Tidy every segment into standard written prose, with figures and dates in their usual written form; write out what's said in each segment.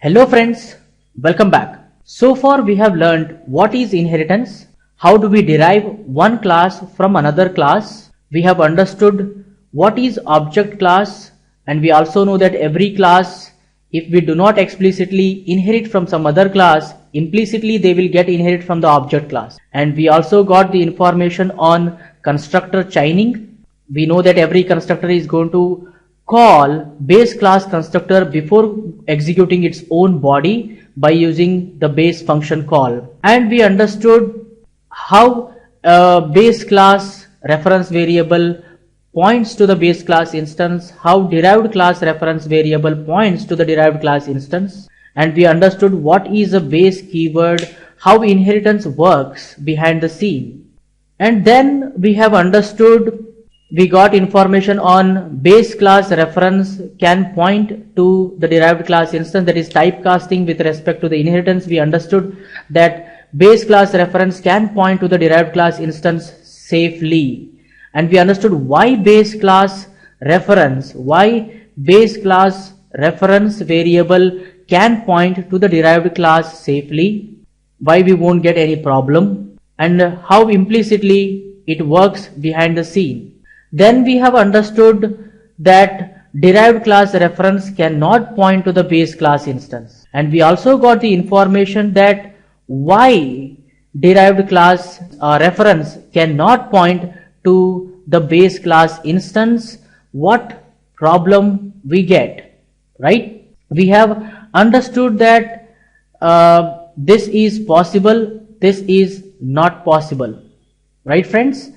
Hello friends, welcome back. So far we have learned what is inheritance, how do we derive one class from another class. We have understood what is object class, and we also know that every class, if we do not explicitly inherit from some other class, implicitly they will get inherit from the object class. And we also got the information on constructor chaining. We know that every constructor is going to call base class constructor before executing its own body by using the base function call. And we understood how base class reference variable points to the base class instance, how derived class reference variable points to the derived class instance, and we understood what is a base keyword, how inheritance works behind the scene. And then we have understood, we got information on base class reference can point to the derived class instance, that is typecasting with respect to the inheritance. We understood that base class reference can point to the derived class instance safely. And we understood why base class reference variable can point to the derived class safely, why we won't get any problem, and how implicitly it works behind the scene. Then we have understood that derived class reference cannot point to the base class instance. And we also got the information that why derived class reference cannot point to the base class instance, what problem we get, right? We have understood that this is possible, this is not possible, right friends?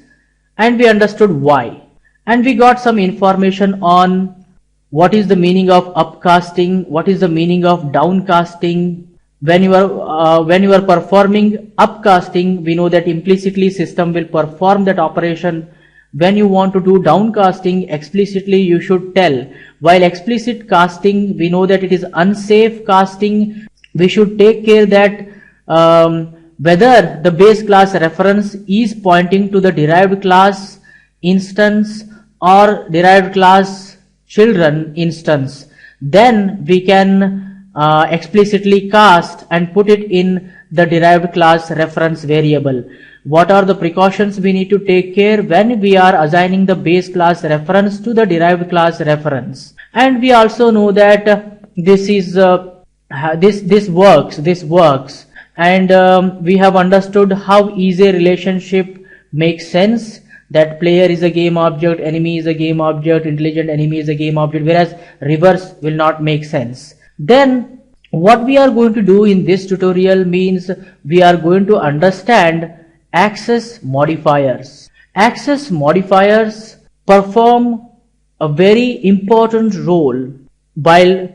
And we understood why. And we got some information on what is the meaning of upcasting, what is the meaning of downcasting. When you are performing upcasting, we know that implicitly system will perform that operation. When you want to do downcasting, explicitly you should tell. While explicit casting, we know that it is unsafe casting. We should take care that whether the base class reference is pointing to the derived class instance or derived class children instance, then we can explicitly cast and put it in the derived class reference variable. What are the precautions we need to take care when we are assigning the base class reference to the derived class reference? And we also know that this works, and we have understood how easy relationship makes sense, that player is a game object, enemy is a game object, intelligent enemy is a game object, whereas reverse will not make sense. Then what we are going to do in this tutorial means we are going to understand access modifiers. Access modifiers perform a very important role while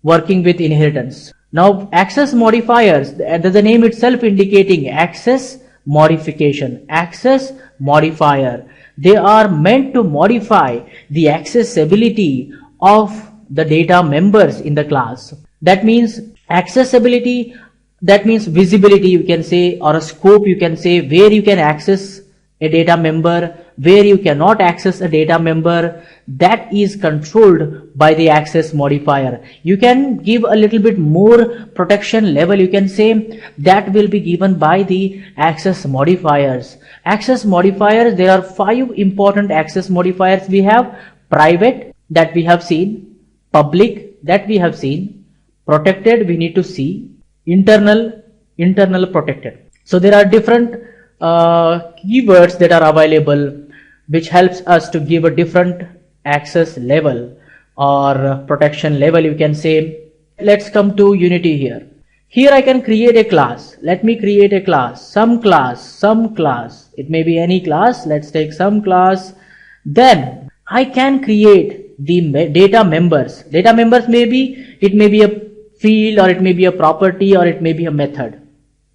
working with inheritance. Now access modifiers, there's the name itself indicating access modification, access modifier. They are meant to modify the accessibility of the data members in the class. That means accessibility, that means visibility you can say, or a scope you can say, where you can access a data member, where you cannot access a data member, that is controlled by the access modifier. You can give a little bit more protection level, you can say, that will be given by the access modifiers. Access modifiers, there are 5 important access modifiers. We have private, that we have seen, public, that we have seen, protected, we need to see, internal protected. So there are different keywords that are available which helps us to give a different access level or protection level, you can say. Let's come to Unity here. Here I can create a class. Let me create a class, some class. It may be any class. Let's take some class. Then I can create the data members. Data members it may be a field, or it may be a property, or it may be a method.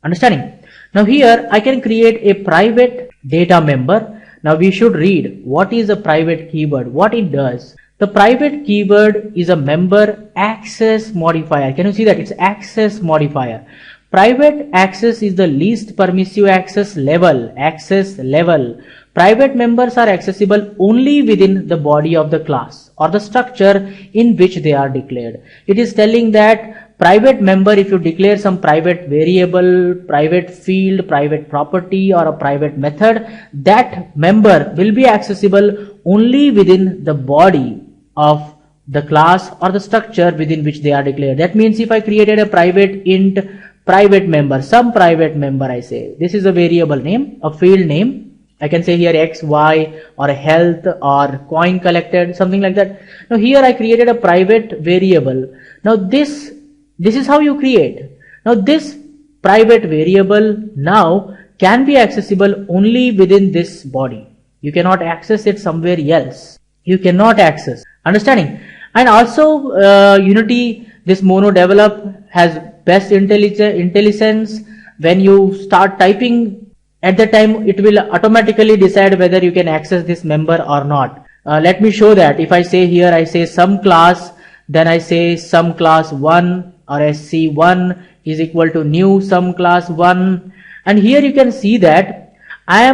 Understanding? Now here I can create a private data member. Now we should read what is a private keyword, what it does. The private keyword is a member access modifier. Can you see that? It's access modifier. Private access is the least permissive access level. Private members are accessible only within the body of the class or the structure in which they are declared. It is telling that private member, if you declare some private variable, private field, private property or a private method, that member will be accessible only within the body of the class or the structure within which they are declared. That means if I created a private int private member, some private member, I say this is a variable name, a field name, I can say here X, Y or health or coin collected, something like that. Now here I created a private variable. Now this is how you create. Now this private variable now can be accessible only within this body. You cannot access it somewhere else. You cannot access. Understanding? And also Unity, this mono develop has best intelligence. When you start typing, at the time it will automatically decide whether you can access this member or not. Let me show that. If I say here, I say some class, then I say some class 1 or sc1 is equal to new some class 1, and here you can see that I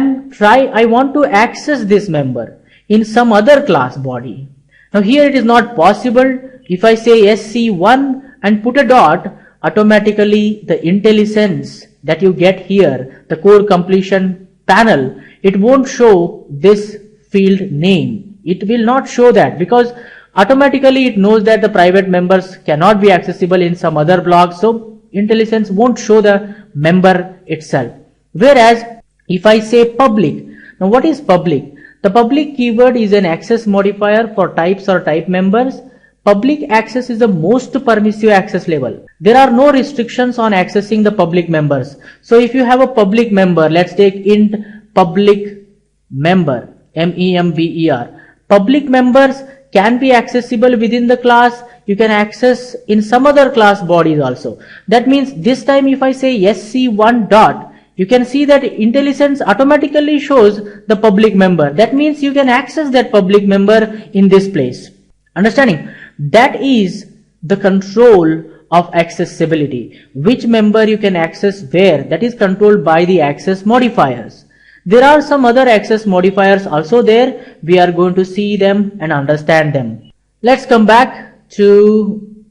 want to access this member in some other class body. Now here it is not possible. If I say sc1 and put a dot, automatically the IntelliSense that you get here, the code completion panel, it won't show this field name. It will not show that because automatically it knows that the private members cannot be accessible in some other block, so IntelliSense won't show the member itself. Whereas if I say public, now what is public? The public keyword is an access modifier for types or type members. Public access is the most permissive access level. There are no restrictions on accessing the public members. So if you have a public member, let's take int public member, member. Public members can be accessible within the class. You can access in some other class bodies also. That means this time if I say sc1 dot, you can see that IntelliSense automatically shows the public member. That means you can access that public member in this place. Understanding? That is the control of accessibility. Which member you can access where, that is controlled by the access modifiers. There are some other access modifiers also there. We are going to see them and understand them. Let's come back to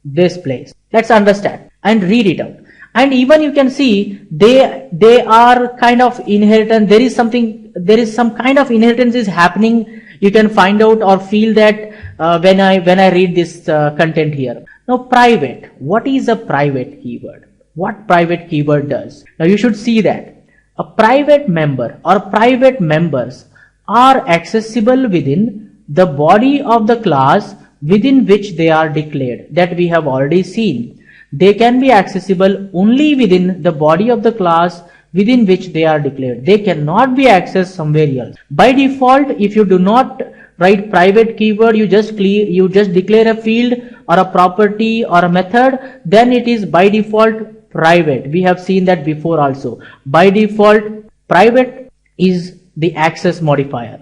this place. Let's understand and read it out. And even you can see they are kind of inheritance. There is some kind of inheritance is happening. You can find out or feel that when I read this content here. Now private, what is a private keyword? What private keyword does? Now you should see that a private member or private members are accessible within the body of the class within which they are declared. That we have already seen. They can be accessible only within the body of the class within which they are declared. They cannot be accessed somewhere else. By default, if you do not write private keyword, you just declare a field or a property or a method, then it is by default private. We have seen that before also. By default, private is the access modifier.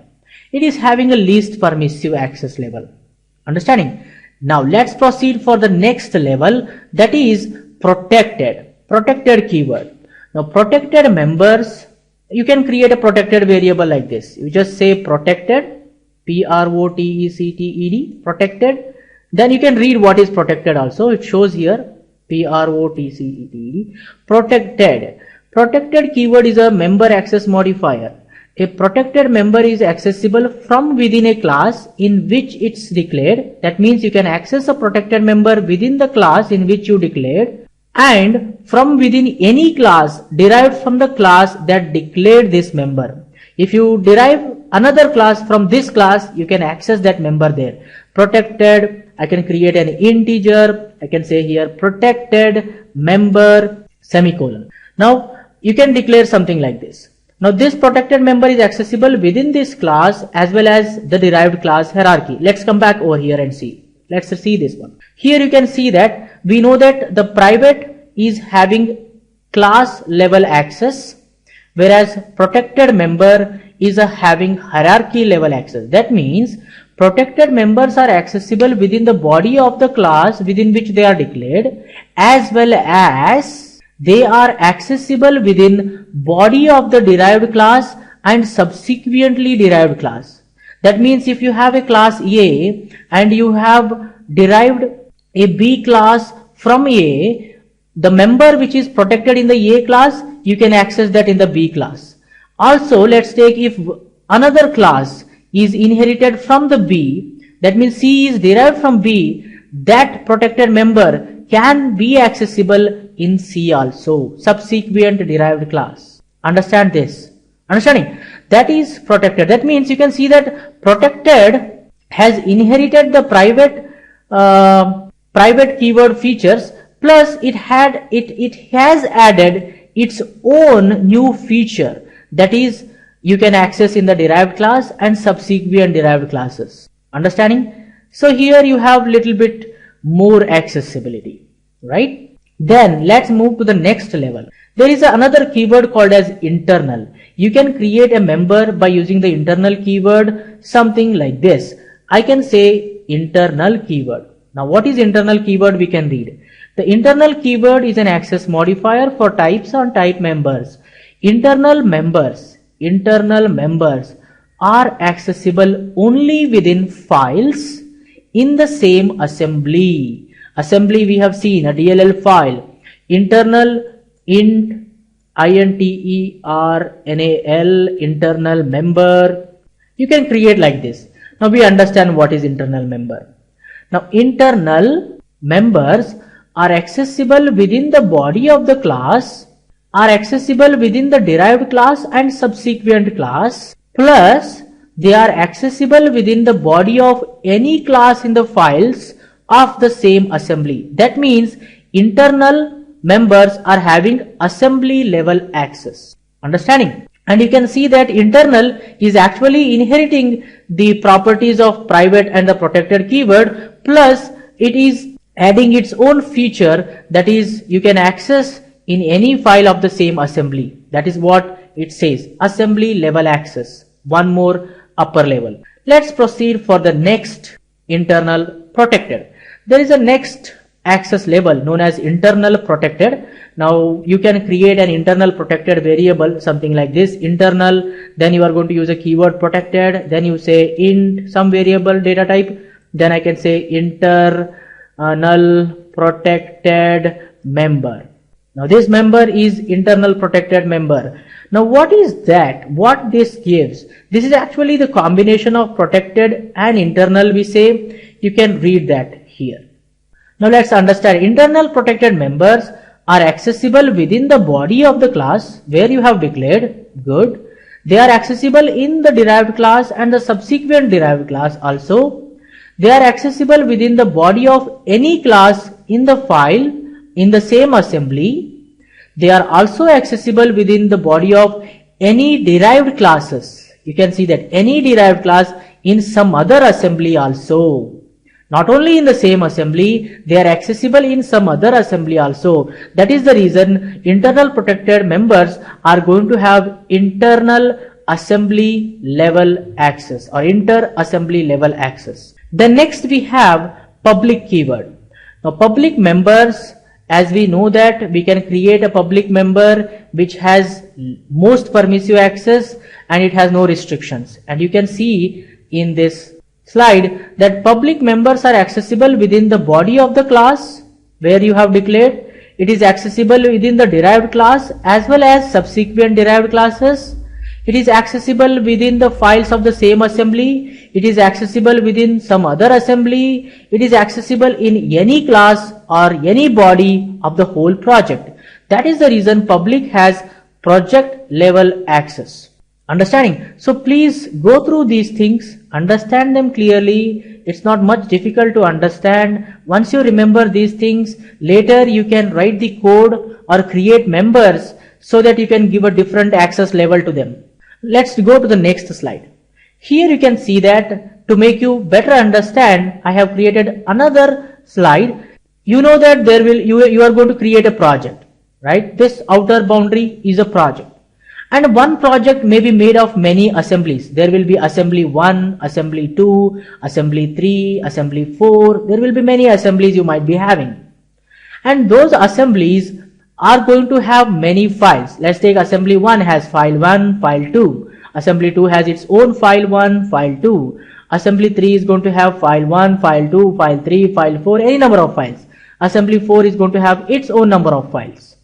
It is having a least permissive access level. Understanding? Now let's proceed for the next level, that is protected. Protected keyword. Now protected members, you can create a protected variable like this. You just say protected, protected, protected. Then you can read what is protected also. It shows here protected. Protected. Protected keyword is a member access modifier. A protected member is accessible from within a class in which it's declared. That means you can access a protected member within the class in which you declared, and from within any class derived from the class that declared this member. If you derive another class from this class, you can access that member there. Protected, I can create an integer. I can say here protected member semicolon. Now you can declare something like this. Now this protected member is accessible within this class as well as the derived class hierarchy. Let's come back over here and see. Let's see this one. Here you can see that we know that the private is having class level access, whereas protected member is having hierarchy level access. That means protected members are accessible within the body of the class within which they are declared, as well as they are accessible within body of the derived class and subsequently derived class. That means if you have a class A and you have derived a B class from A, the member which is protected in the A class, you can access that in the B class. Also, let's take if another class is inherited from the B, that means C is derived from B, that protected member can be accessible in C also, subsequent derived class. Understand this? Understanding? That is protected. That means you can see that protected has inherited the private keyword features, plus it has added its own new feature, that is you can access in the derived class and subsequent derived classes. Understanding? So here you have little bit more accessibility, right? Then let's move to the next level. There is another keyword called as internal. You can create a member by using the internal keyword, something like this. I can say internal keyword. Now what is internal keyword? We can read. The internal keyword is an access modifier for types on type members. Internal members are accessible only within files in the same assembly. Assembly we have seen, a DLL file. Internal int, internal, internal member. You can create like this. Now we understand what is internal member. Now internal members are accessible within the body of the class, are accessible within the derived class and subsequent class, plus they are accessible within the body of any class in the files of the same assembly. That means internal members are having assembly level access. Understanding? And you can see that internal is actually inheriting the properties of private and the protected keyword, plus it is adding its own feature, that is you can access in any file of the same assembly. That is what it says, assembly level access. One more upper level. Let's proceed for the next internal protected. There is a next access level known as internal protected. Now you can create an internal protected variable, something like this, internal, then you are going to use a keyword protected, then you say int some variable data type, then I can say internal protected member. Now this member is internal protected member. Now what is that? What this gives? This is actually the combination of protected and internal, we say. You can read that here. Now let's understand. Internal protected members are accessible within the body of the class where you have declared. Good. They are accessible in the derived class and the subsequent derived class also. They are accessible within the body of any class in the file in the same assembly. They are also accessible within the body of any derived classes. You can see that any derived class in some other assembly also. Not only in the same assembly, they are accessible in some other assembly also. That is the reason internal protected members are going to have internal assembly level access or inter-assembly level access. Then next we have public keyword. Now public members, as we know that we can create a public member which has most permissive access and it has no restrictions. And you can see in this slide that public members are accessible within the body of the class where you have declared. It is accessible within the derived class as well as subsequent derived classes. It is accessible within the files of the same assembly. It is accessible within some other assembly. It is accessible in any class or any body of the whole project. That is the reason public has project level access. Understanding? So please go through these things, understand them clearly. It's not much difficult to understand. Once you remember these things, later you can write the code or create members so that you can give a different access level to them. Let's go to the next slide. Here you can see that to make you better understand, I have created another slide. You know that you are going to create a project, right? This outer boundary is a project. And one project may be made of many assemblies. There will be assembly 1, assembly 2, assembly 3, assembly 4. There will be many assemblies you might be having. And those assemblies are going to have many files. Let's take assembly 1 has file 1, file 2. Assembly 2 has its own file 1, file 2. Assembly 3 is going to have file 1, file 2, file 3, file 4, any number of files. assembly 4 is going to have its own number of files.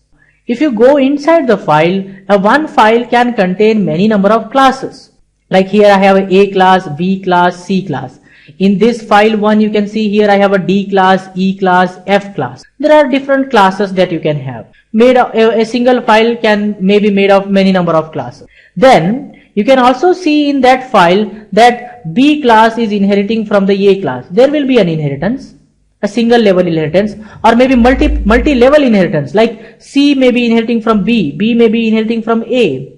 If you go inside the file, one file can contain many number of classes. Like here I have a A class, B class, C class. In this file 1 you can see here I have a D class, E class, F class. There are different classes that you can have. A single file can may be made of many number of classes. Then you can also see in that file that B class is inheriting from the A class. There will be an inheritance, a single level inheritance, or maybe multi-level inheritance, like C may be inheriting from B, B may be inheriting from A.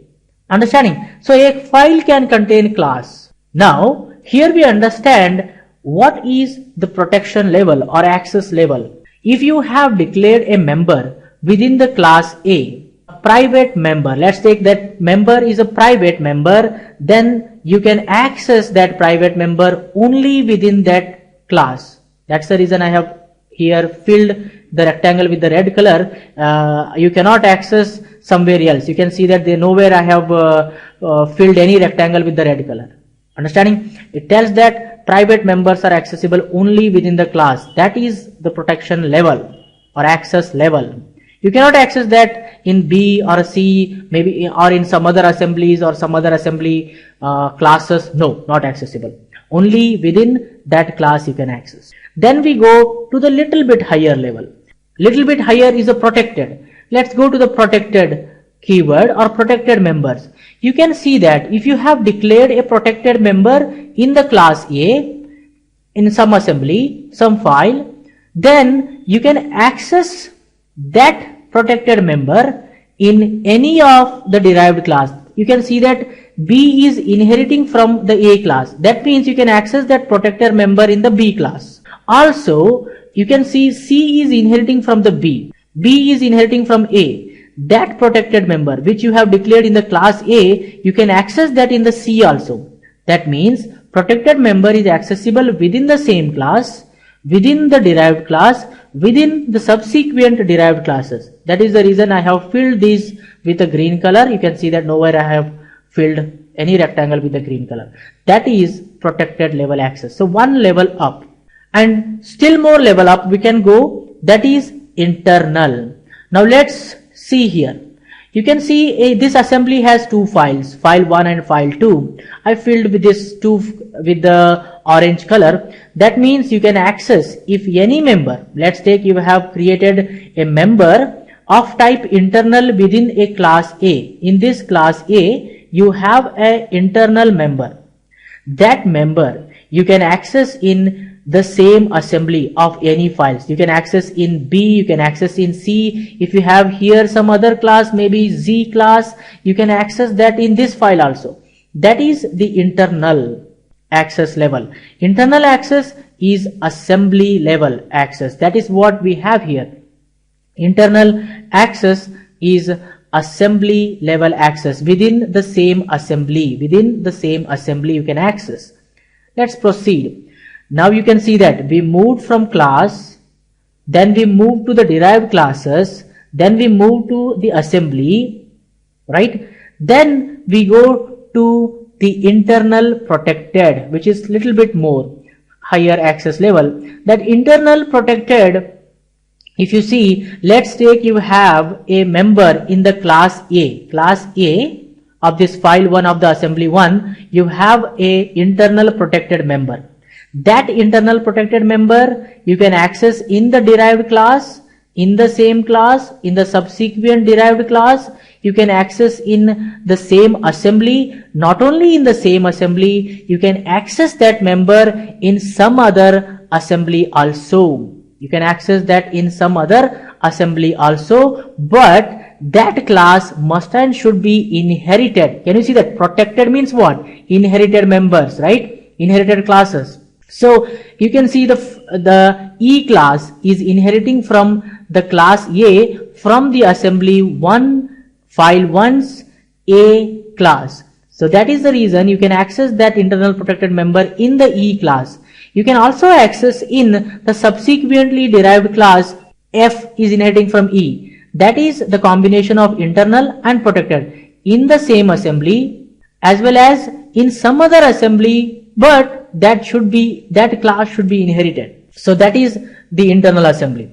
Understanding? So a file can contain class. Now here we understand what is the protection level or access level. If you have declared a member within the class A, private member, let's take that member is a private member, then you can access that private member only within that class. That's the reason I have here filled the rectangle with the red color. You cannot access somewhere else. You can see that there nowhere I have filled any rectangle with the red color. Understanding? It tells that private members are accessible only within the class. That is the protection level or access level. You cannot access that in B or C, maybe, or in some other assemblies or some other assembly classes. No, not accessible. Only within that class you can access. Then we go to the little bit higher level. Little bit higher is a protected. Let's go to the protected keyword or protected members. You can see that if you have declared a protected member in the class A, in some assembly, some file, then you can access that protected member in any of the derived class. You can see that B is inheriting from the A class. That means you can access that protected member in the B class. Also, you can see C is inheriting from the B. B is inheriting from A. That protected member which you have declared in the class A, you can access that in the C also. That means protected member is accessible within the same class, within the derived class, within the subsequent derived classes. That is the reason I have filled these with a green color. You can see that nowhere I have filled any rectangle with the green color. That is protected level access. So one level up, and still more level up we can go, that is internal. Now let's see here. You can see this assembly has two files, file 1 and file 2. I filled with this 2 with the orange color. That means you can access if any member, let's take you have created a member of type internal within a class A. In this class A, you have an internal member. That member you can access in the same assembly of any files. You can access in B, you can access in C. If you have here some other class, maybe Z class, you can access that in this file also. That is the internal access level. Internal access is assembly level access. That is what we have here. Internal access is assembly level access. Within the same assembly, you can access. Let's proceed. Now you can see that we moved from class, then we moved to the derived classes, then we moved to the assembly, right? Then we go to the internal protected, which is little bit more higher access level. That internal protected, if you see, let's take you have a member in the class A of this file 1 of the assembly 1, you have a internal protected member. That internal protected member you can access in the derived class, in the same class, in the subsequent derived class. You can access in the same assembly. Not only in the same assembly, you can access that member in some other assembly also. You can access that in some other assembly also, but that class must and should be inherited. Can you see that? Protected means what? Inherited members, right? Inherited classes. So you can see the E class is inheriting from the class A from the assembly 1 file 1's A class. So that is the reason you can access that internal protected member in the E class. You can also access in the subsequently derived class F is inheriting from E. That is the combination of internal and protected in the same assembly as well as in some other assembly, but that class should be inherited. So that is the internal assembly.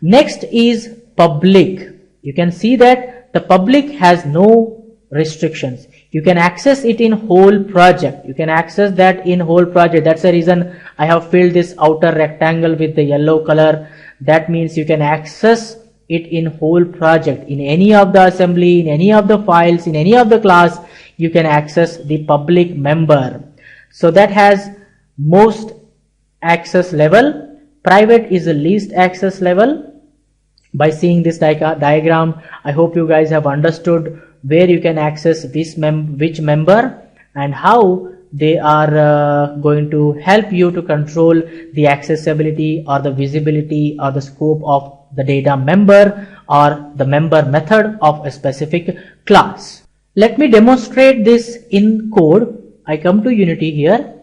Next is public. You can see that the public has no restrictions. You can access it in whole project. You can access that in whole project. That's the reason I have filled this outer rectangle with the yellow color. That means you can access it in whole project. In any of the assembly, in any of the files, in any of the class, you can access the public member. So that has most access level. Private is the least access level. By seeing this diagram, I hope you guys have understood where you can access which member and how they are going to help you to control the accessibility or the visibility or the scope of the data member or the member method of a specific class. Let me demonstrate this in code. I come to Unity here.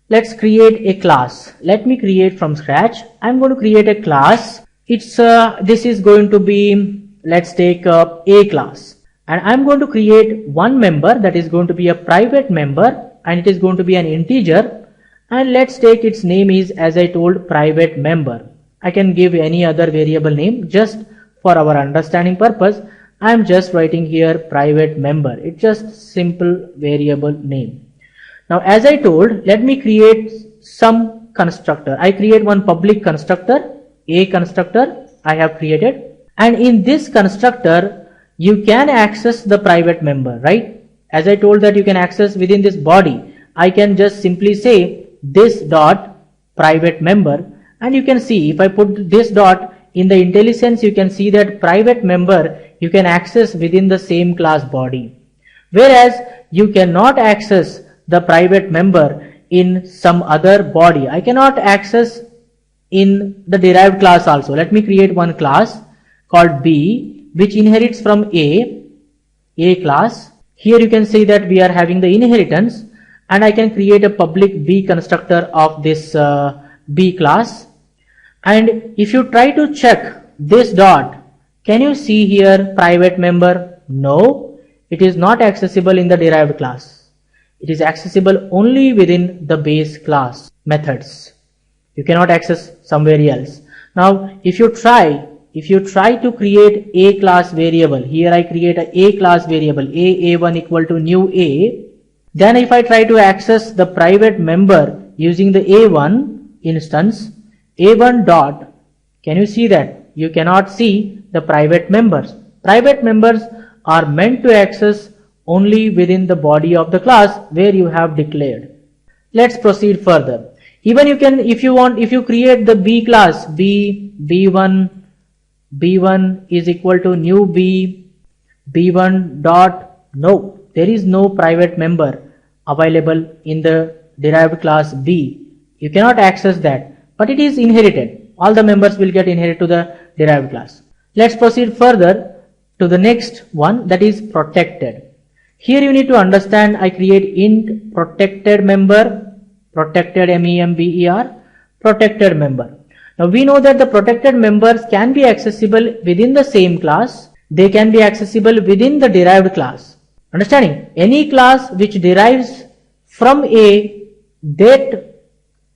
Let's create a class. Let me create from scratch. I'm going to create a class. This is going to be, let's take a class, and I'm going to create one member that is going to be a private member, and it is going to be an integer, and let's take its name is, as I told, private member. I can give any other variable name. Just for our understanding purpose, I'm just writing here private member. It's just simple variable name. Now, as I told, let me create some constructor. I create one public constructor, a constructor I have created, and in this constructor you can access the private member, right? As I told that you can access within this body, I can just simply say this dot private member, and you can see if I put this dot in the IntelliSense, you can see that private member you can access within the same class body, whereas you cannot access the private member in some other body. I cannot access in the derived class also. Let me create one class called B, which inherits from A class. Here you can see that we are having the inheritance, and I can create a public B constructor of this B class. And if you try to check this dot, can you see here private member? No, it is not accessible in the derived class. It is accessible only within the base class methods. You cannot access somewhere else. Now, if you try to create a class variable, here I create a class variable, a1 equal to new a. Then if I try to access the private member using the a1 instance, a1 dot, can you see that? You cannot see the private members. Private members are meant to access only within the body of the class where you have declared. Let's proceed further. Even you can, if you create the B class, B1 is equal to new B1 dot, no, there is no private member available in the derived class B. You cannot access that, but it is inherited. All the members will get inherited to the derived class. Let's proceed further to the next one, that is protected. Here you need to understand, I create int protected member, protected member, protected member. Now we know that the protected members can be accessible within the same class. They can be accessible within the derived class. Understanding? Any class which derives from A, that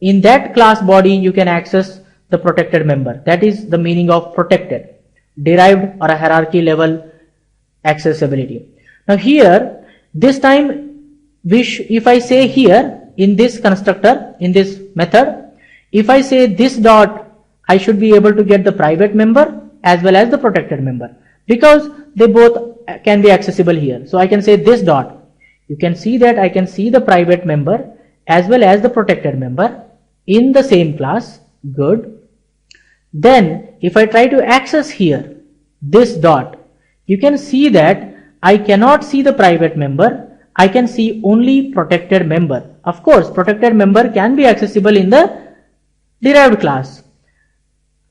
in that class body you can access the protected member. That is the meaning of protected, derived or a hierarchy level accessibility. Now here, this time, if I say here in this constructor, in this method, if I say this dot, I should be able to get the private member as well as the protected member, because they both can be accessible here. So I can say this dot. You can see that I can see the private member as well as the protected member in the same class. Good. Then if I try to access here this dot, you can see that I cannot see the private member. I can see only protected member. Of course, protected member can be accessible in the derived class.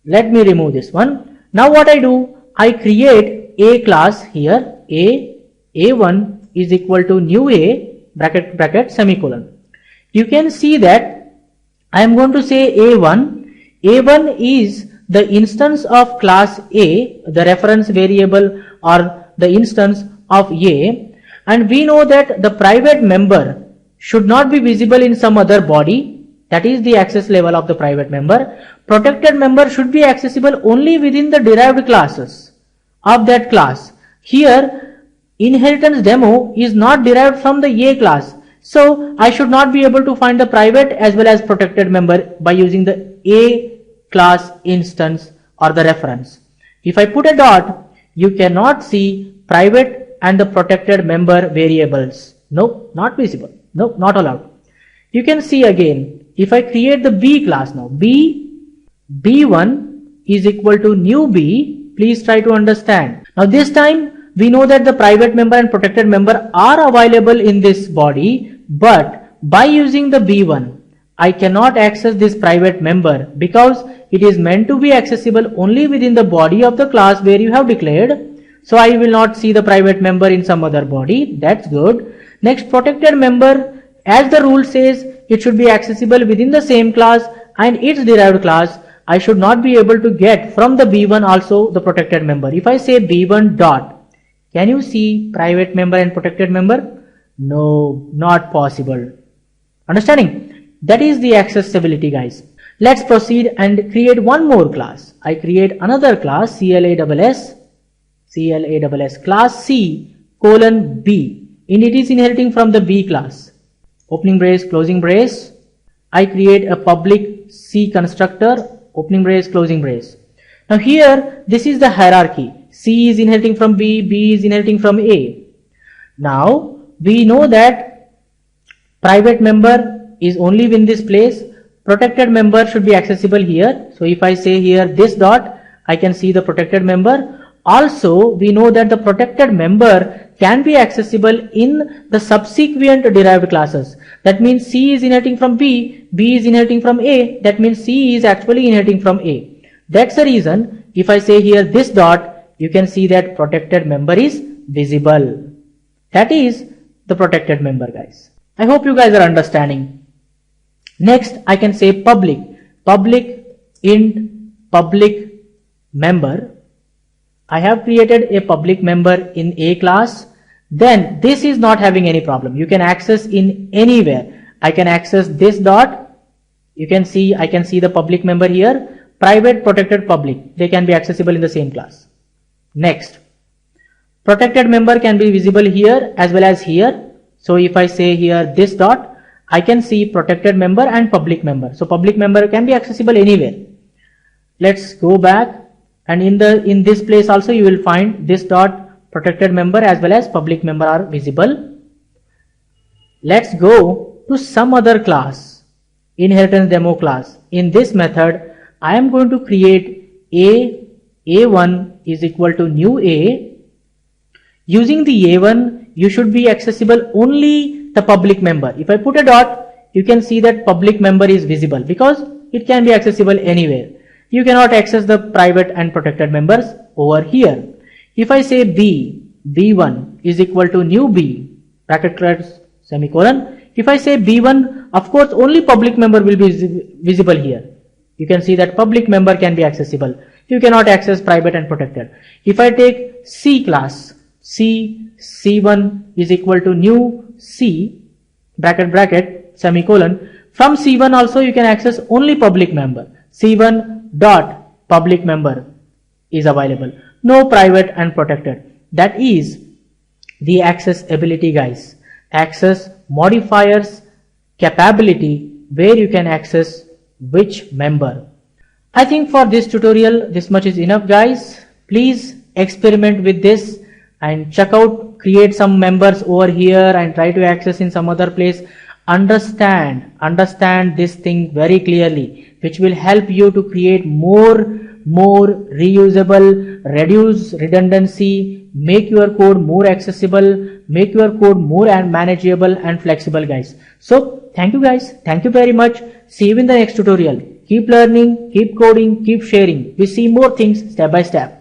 Let me remove this one. Now what I do, I create a class here, a1 is equal to new a, bracket, semicolon. You can see that I am going to say a1 is the instance of class A, the reference variable or the instance of A, and we know that the private member should not be visible in some other body That is the access level of the private member. Protected member should be accessible only within the derived classes of that class. Here, inheritance demo is not derived from the A class. So I should not be able to find the private as well as protected member by using the A class instance or the reference. If I put a dot, you cannot see private and the protected member variables. No, not visible. No, not allowed. You can see again, if I create the B class now, B1 is equal to new B, please try to understand. Now this time we know that the private member and protected member are available in this body, but by using the B1, I cannot access this private member because it is meant to be accessible only within the body of the class where you have declared. So I will not see the private member in some other body. That's good. Next, protected member, as the rule says, it should be accessible within the same class and its derived class. I should not be able to get from the B1 also the protected member. If I say B1 dot, can you see private member and protected member? No, not possible. Understanding? That is the accessibility, guys. Let's proceed and create one more class. I create another class, CLASS class C colon B. And it is inheriting from the B class. Opening brace, closing brace. I create a public C constructor, opening brace, closing brace. Now here, this is the hierarchy. C is inheriting from B, B is inheriting from A. Now, we know that private member is only in this place. Protected member should be accessible here. So if I say here this dot, I can see the protected member. Also, we know that the protected member can be accessible in the subsequent derived classes. That means C is inheriting from B, B is inheriting from A. That means C is actually inheriting from A. That's the reason if I say here this dot, you can see that protected member is visible. That is the protected member, guys. I hope you guys are understanding. Next, I can say public int public member. I have created a public member in A class. Then this is not having any problem. You can access in anywhere. I can access this dot. You can see, I can see the public member here. Private, protected, public. They can be accessible in the same class. Next, protected member can be visible here as well as here. So if I say here this dot, I can see protected member and public member. So public member can be accessible anywhere. Let's go back. And in this place also you will find this dot, protected member as well as public member are visible. Let's go to some other class, inheritance demo class. In this method, I am going to create A1 is equal to new A. Using the A1, you should be accessible only the public member. If I put a dot, you can see that public member is visible because it can be accessible anywhere. You cannot access the private and protected members over here. If I say B1 is equal to new B, bracket close, semicolon. If I say B1, of course only public member will be visible here. You can see that public member can be accessible. You cannot access private and protected. If I take C class, C1 is equal to new C, bracket, semicolon. From C1 also you can access only public member. C1 dot public member is available. No private and protected. That is the accessibility, guys. Access modifiers capability where you can access which member. I think for this tutorial this much is enough, guys. Please experiment with this and check out, create some members over here and try to access in some other place. Understand this thing very clearly, which will help you to create more reusable, reduce redundancy, make your code more accessible, make your code more and manageable and flexible, guys. So thank you, guys. Thank you very much. See you in the next tutorial. Keep learning, keep coding, keep sharing. We see more things step by step.